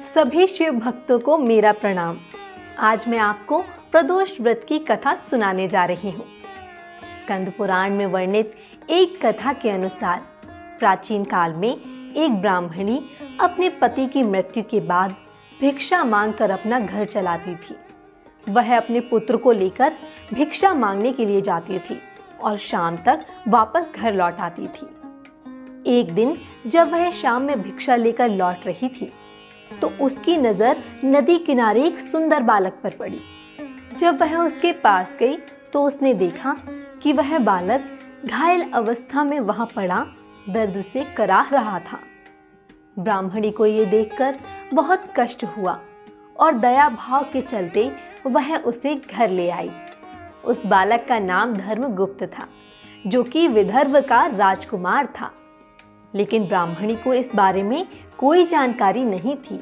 सभी शिव भक्तों को मेरा प्रणाम। आज मैं आपको प्रदोष व्रत की कथा सुनाने जा रही हूँ। स्कंद पुराण में वर्णित एक कथा के अनुसार प्राचीन काल में एक ब्राह्मणी अपने पति की मृत्यु के बाद भिक्षा मांगकर अपना घर चलाती थी। वह अपने पुत्र को लेकर भिक्षा मांगने के लिए जाती थी और शाम तक वापस घर लौट आती थी। एक दिन जब वह शाम में भिक्षा लेकर लौट रही थी तो उसकी नजर नदी किनारे एक सुंदर बालक पर पड़ी। जब वह उसके पास गई तो उसने देखा कि वह बालक घायल अवस्था में वहां पड़ा दर्द से कराह रहा था। ब्राह्मणी को ये देखकर बहुत कष्ट हुआ और दया भाव के चलते वह उसे घर ले आई। उस बालक का नाम धर्मगुप्त था, जो कि विदर्भ का राजकुमार था। लेकिन ब्राह्मणी को इस बारे में कोई जानकारी नहीं थी।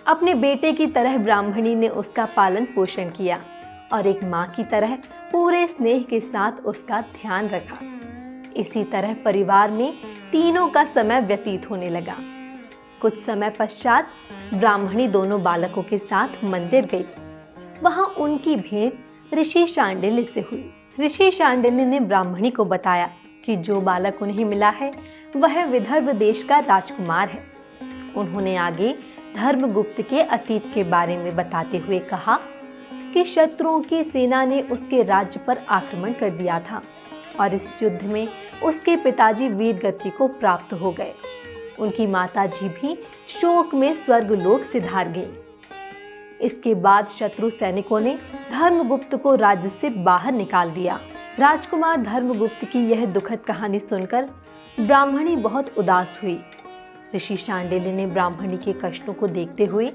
अपने बेटे की तरह ब्राह्मणी ने उसका पालन पोषण किया और एक माँ की तरह पूरे स्नेह के साथ उसका ध्यान रखा। इसी तरह परिवार में तीनों का समय व्यतीत होने लगा। कुछ समय पश्चात ब्राह्मणी दोनों बालकों के साथ मंदिर गई। वहां उनकी भेंट ऋषि शांडिल्य से हुई। ऋषि शांडिल्य ने ब्राह्मणी को बताया कि जो बालक उन्हें मिला है वह विदर्भ देश का राजकुमार है। उन्होंने आगे धर्मगुप्त के अतीत के बारे में बताते हुए कहा कि शत्रुओं की सेना ने उसके राज्य पर आक्रमण कर दिया था और इस युद्ध में उसके पिताजी वीरगति को प्राप्त हो गए। उनकी माताजी भी शोक में स्वर्गलोक सिधार गई। इसके बाद शत्रु सैनिकों ने धर्मगुप्त को राज्य से बाहर निकाल दिया। राजकुमार धर्मगुप्त की यह दुखद कहानी सुनकर ब्राह्मणी बहुत उदास हुई। ऋषि शांडिल्य ने ब्राह्मणी के कष्टों को देखते हुए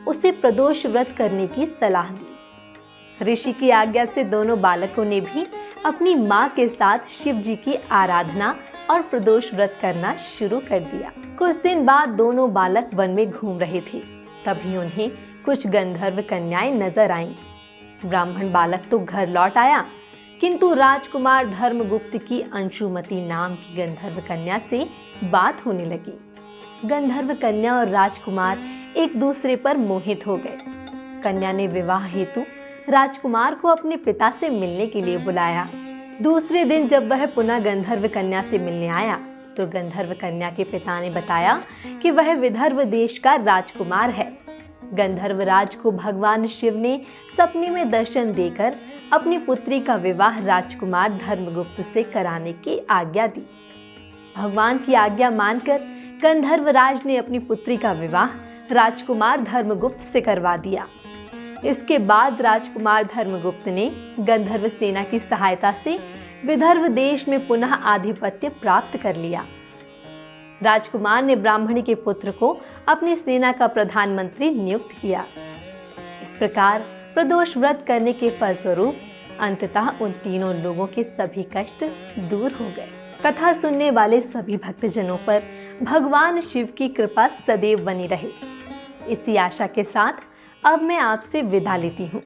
उसे प्रदोष व्रत करने की सलाह दी। ऋषि की आज्ञा से दोनों बालकों ने भी अपनी माँ के साथ शिव जी की आराधना और प्रदोष व्रत करना शुरू कर दिया। कुछ दिन बाद दोनों बालक वन में घूम रहे थे। तभी उन्हें कुछ गंधर्व कन्याएं नजर आईं। ब्राह्मण बालक तो घर लौट आया, किंतु राजकुमार धर्मगुप्त की अंशुमति नाम की गंधर्व कन्या से बात होने लगी। गंधर्व कन्या और राजकुमार एक दूसरे पर मोहित हो गए। कन्या ने विवाह हेतु राजकुमार को अपने पिता से मिलने के लिए बुलाया। दूसरे दिन जब वह पुनः गंधर्व कन्या से मिलने आया तो गंधर्व कन्या के पिता ने बताया कि वह विदर्भ देश का राजकुमार है। गंधर्व राज को भगवान शिव ने सपने में दर्शन देकर अपनी पुत्री का विवाह राजकुमार धर्मगुप्त से कराने की आज्ञा दी। भगवान की आज्ञा मानकर गंधर्व राज ने अपनी पुत्री का विवाह राजकुमार धर्मगुप्त से करवा दिया। इसके बाद राजकुमार धर्मगुप्त ने गंधर्व सेना की सहायता से विदर्भ देश में पुनः आधिपत्य प्राप्त कर लिया। राजकुमार ने ब्राह्मणी के पुत्र को अपनी सेना का प्रधानमंत्री नियुक्त किया। इस प्रकार प्रदोष व्रत करने के फलस्वरूप अंततः उन तीनों लोगों के सभी कष्ट दूर हो गए। कथा सुनने वाले सभी भक्तजनों पर भगवान शिव की कृपा सदैव बनी रहे। इसी आशा के साथ अब मैं आपसे विदा लेती हूँ।